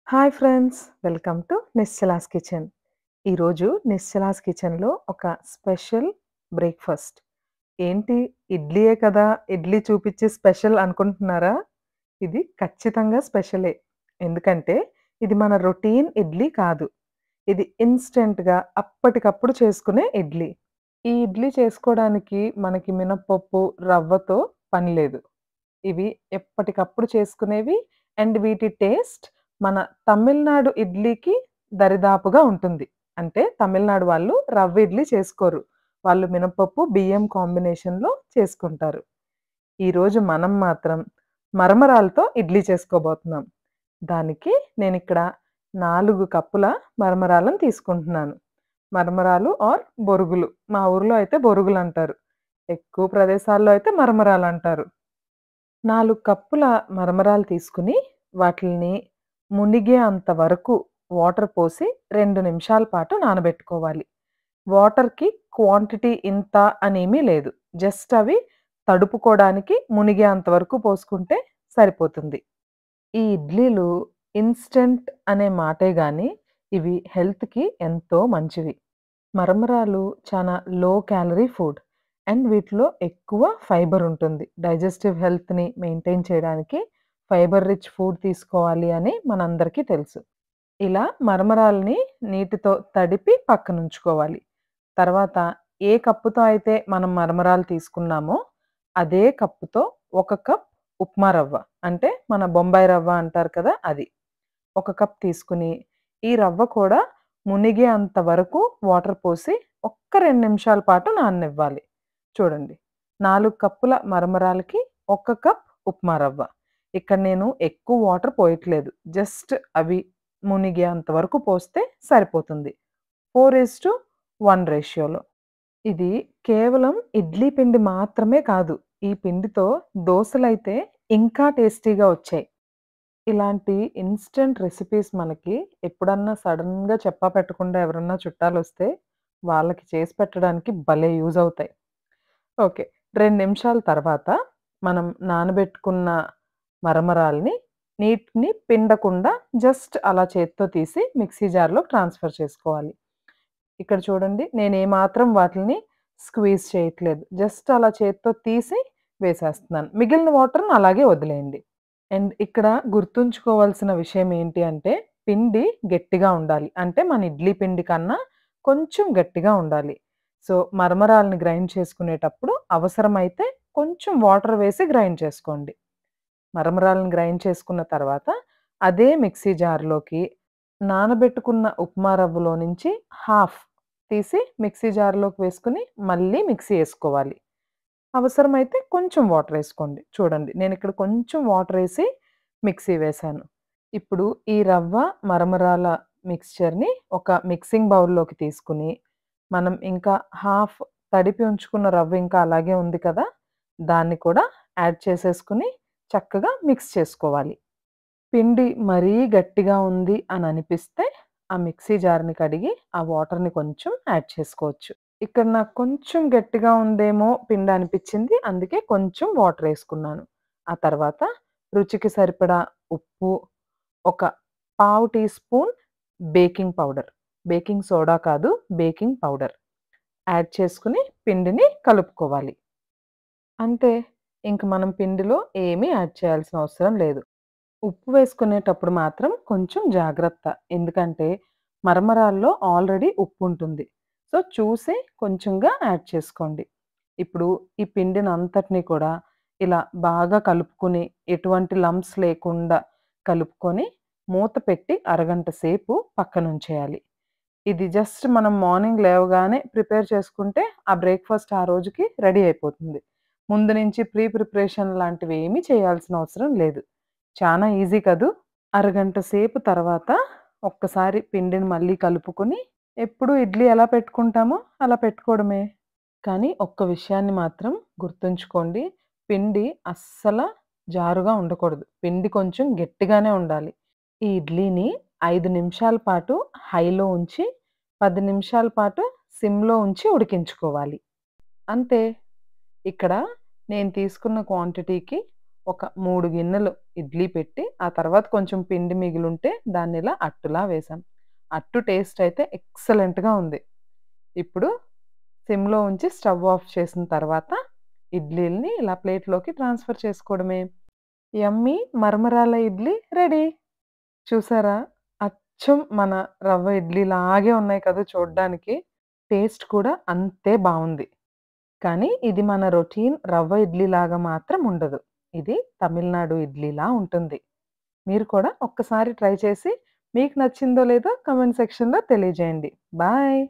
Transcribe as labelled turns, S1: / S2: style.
S1: Hi friends! Welcome to Nischala's kitchen. ఈరోజు నిశ్చలాస్ కిచెన్‌లో ఒక స్పెషల్ బ్రేక్‌ఫాస్ట్. ఏంటి ఇడ్లీయే కదా! ఇడ్లీ చూపిచ్చి స్పెషల్ అనుకుంటున్నారా? ఇది ఖచ్చితంగా స్పెషలే. ఎందుకంటే ఇది మన రొటీన్ ఇడ్లీ కాదు. ఇది ఇన్‌స్టంట్‌గా అప్పటికప్పుడు చేసుకునే ఇడ్లీ. ఈ ఇడ్లీ చేసుకోవడానికి మనకి మినపప్పు, రవ్వతో పని లేదు. ఇవి ఎప్పటికప్పుడు చేసుకునేవి అండ్ వీటి టేస్ట్ మన తమిళనాడు ఇడ్లీకి దరిదాపుగా ఉంటుంది. అంటే తమిళనాడు వాళ్ళు రవ్వ ఇడ్లీ చేసుకోరు. వాళ్ళు మినపప్పు, బియ్యం కాంబినేషన్‌లో చేసుకుంటారు. ఈరోజు మనం మాత్రం మరమరాలతో ఇడ్లీ చేసుకోబోతున్నాం. దానికి నేనిక్కడ 4 కప్పుల మరమరాలను తీసుకుంటున్నాను. మరమరాలు ఆర్ బొరుగులు. మా ఊర్లో అయితే బొరుగులంటారు. ఎక్కువ ప్రదేశాల్లో అయితే మరమరాలంటారు. 4 కప్పుల మరమరాలు తీసుకొని, వాటిల్ని మునిగే అంత వరకు వాటర్ పోసి 2 నిమిషాల పాటు నానబెట్టుకోవాలి. వాటర్‌కి క్వాంటిటీ ఇంత అనేమీ లేదు. జస్ట్ అవి తడుపుకోవడానికి మునిగేంత వరకు పోసుకుంటే సరిపోతుంది. ఈ ఇడ్లీలు ఇన్‌స్టంట్ అనే మాటే గాని, ఇవి హెల్త్‌కి ఎంతో మంచివి. మరమరాలు చాలా లో క్యాలరీ ఫుడ్. అండ్ వీటిలో ఎక్కువ ఫైబర్ ఉంటుంది. డైజెస్టివ్ హెల్త్‌ని మెయింటైన్ చేయడానికి ఫైబర్ రిచ్ ఫుడ్ తీసుకోవాలి అని మనందరికీ తెలుసు. ఇలా మరమరాల్ని నీటితో తడిపి పక్కనుంచుకోవాలి. తర్వాత ఏ కప్పుతో అయితే మనం మరమరాలు తీసుకున్నామో, అదే కప్పుతో 1 కప్ ఉప్మా రవ్వ. అంటే మన బొంబాయి రవ్వ అంటారు కదా! అది. 1 కప్ తీసుకొని, ఈ రవ్వ కూడా మునిగే అంత వరకు వాటర్ పోసి ఒక్క 2 నిమిషాల పాటు నాననివ్వాలి. చూడండి. 4 కప్పుల మరమరాలకి 1 కప్ ఉప్మా రవ్వ. ఇక్కడ నేను ఎక్కువ వాటర్ పోయట్లేదు. జస్ట్ అవి మునిగేంత వరకు పోస్తే సరిపోతుంది. 4:1 రేషియోలో. ఇది కేవలం ఇడ్లీ పిండి మాత్రమే కాదు. ఈ పిండితో దోసలైతే ఇంకా టేస్టీగా వచ్చాయి. ఇలాంటి ఇన్‌స్టంట్ రెసిపీస్ మనకి ఎప్పుడన్నా సడెన్‌గా చెప్పా పెట్టకుండా ఎవరన్నా చుట్టాలొస్తే, వాళ్ళకి చేసి పెట్టడానికి భలే యూజ్ అవుతాయి. ఓకే. 2 నిమిషాల తర్వాత మనం నానబెట్టుకున్న మరమరాల్ని నీటిని పిండకుండా జస్ట్ అలా చేత్తో తీసి మిక్సీ జార్‌లోకి ట్రాన్స్‌ఫర్ చేసుకోవాలి. ఇక్కడ చూడండి నేనేమాత్రం వాటిల్ని స్క్వీజ్ చేయట్లేదు. జస్ట్ అలా చేత్తో తీసి వేసేస్తున్నాను. మిగిలిన వాటర్‌ని అలాగే వదిలేయండి. అండ్ ఇక్కడ గుర్తుంచుకోవాల్సిన విషయం ఏంటి అంటే, పిండి గట్టిగా ఉండాలి. అంటే మన ఇడ్లీ పిండి కన్నా కొంచెం గట్టిగా ఉండాలి. సో, మరమరాలని గ్రైండ్ చేసుకునేటప్పుడు అవసరమైతే కొంచెం వాటర్ వేసి గ్రైండ్ చేసుకోండి. మరమరాలను గ్రైండ్ చేసుకున్న తర్వాత, అదే మిక్సీ జార్‌లోకి నానబెట్టుకున్న ఉప్మా రవ్వలో నుంచి హాఫ్ తీసి మిక్సీ జార్‌లోకి వేసుకొని, మళ్ళీ మిక్సీ యేసుకోవాలి. అవసరమైతే కొంచెం వాటరేసుకోండి. చూడండి నేనిక్కడ కొంచెం వాటరేసి మిక్సీ వేశాను. ఇప్పుడు ఈ రవ్వ, మరమరాల మిక్స్చర్‌ని ఒక మిక్సింగ్ బౌల్‌లోకి తీసుకొని, మనం ఇంకా హాఫ్ తడిపి ఉంచుకున్న రవ్వ ఇంకా అలాగే ఉంది కదా! దాన్ని కూడా యాడ్ చేసేసుకొని చక్కగా మిక్స్ చేసుకోవాలి. పిండి మరీ గట్టిగా ఉంది అని అనిపిస్తే, ఆ మిక్సీ జార్‌ని కడిగి, ఆ వాటర్‌ని కొంచెం యాడ్ చేసుకోవచ్చు. ఇక్కడ నాకు కొంచెం గట్టిగా ఉందేమో పిండి అనిపిచ్చింది. అందుకే కొంచెం వాటరేసుకున్నాను. ఆ తర్వాత రుచికి సరిపడా ఉప్పు, ఒక పావు teaspoon baking powder. Baking soda కాదు, బేకింగ్ పౌడర్ యాడ్ చేసుకొని పిండిని కలుపుకోవాలి. అంతే. ఇంక మనం పిండిలో ఏమీ యాడ్ చేయాల్సిన అవసరం లేదు. ఉప్పు వేసుకునేటప్పుడు మాత్రం కొంచెం జాగ్రత్త. ఎందుకంటే మరమరాల్లో ఆల్రెడీ ఉప్పుంటుంది. సో, చూసి కొంచెంగా యాడ్ చేసుకోండి. ఇప్పుడు ఈ పిండినంతటిని కూడా ఇలా బాగా కలుపుకొని, ఎటువంటి లంప్స్ లేకుండా కలుపుకొని, మూత పెట్టి అరగంట సేపు పక్కనుంచేయాలి. ఇది జస్ట్ మనం మార్నింగ్ లేవగానే ప్రిపేర్ చేసుకుంటే, ఆ బ్రేక్‌ఫాస్ట్ ఆ రోజుకి రెడీ అయిపోతుంది. ముందు నుంచి ప్రిపరేషన్ లాంటివేమీ చేయాల్సిన అవసరం లేదు. చానా ఈజీ కదూ! అరగంట సేపు తర్వాత ఒక్కసారి పిండిని మళ్ళీ కలుపుకొని, ఎప్పుడు ఇడ్లీ ఎలా పెట్టుకుంటామో అలా పెట్టుకోవడమే. కానీ ఒక్క విషయాన్ని మాత్రం గుర్తుంచుకోండి. పిండి అస్సల జారుగా ఉండకూడదు. పిండి కొంచెం గట్టిగానే ఉండాలి. ఈ ఇడ్లీని 5 నిమిషాల పాటు హైలో ఉంచి, 10 నిమిషాల పాటు సిమ్‌లో ఉంచి ఉడికించుకోవాలి. అంతే. ఇక్కడ నేను తీసుకున్న క్వాంటిటీకి ఒక 3 గిన్నెలు ఇడ్లీ పెట్టి, ఆ తర్వాత కొంచెం పిండి మిగిలుంటే దాన్నిలా అట్టులా వేశాం. అట్టు టేస్ట్ అయితే ఎక్సలెంట్‌గా ఉంది. ఇప్పుడు సిమ్‌లో ఉంచి స్టవ్ ఆఫ్ చేసిన తర్వాత ఇడ్లీలని ఇలా ప్లేట్‌లోకి ట్రాన్స్‌ఫర్ చేసుకోవడమే. యమ్మీ మరమరాల ఇడ్లీ రెడీ. చూసారా? అచ్చం మన రవ్వ ఇడ్లీలాగే ఉన్నాయి కదా చూడ్డానికి. టేస్ట్ కూడా అంతే బావుంది. కానీ ఇది మన రొటీన్ రవ్వ ఇడ్లీలాగా మాత్రం ఉండదు. ఇది తమిళనాడు ఇడ్లీలా ఉంటుంది. మీరు కూడా ఒక్కసారి ట్రై చేసి మీకు నచ్చిందో లేదో కామెంట్ సెక్షన్‌లో తెలియజేయండి. బాయ్.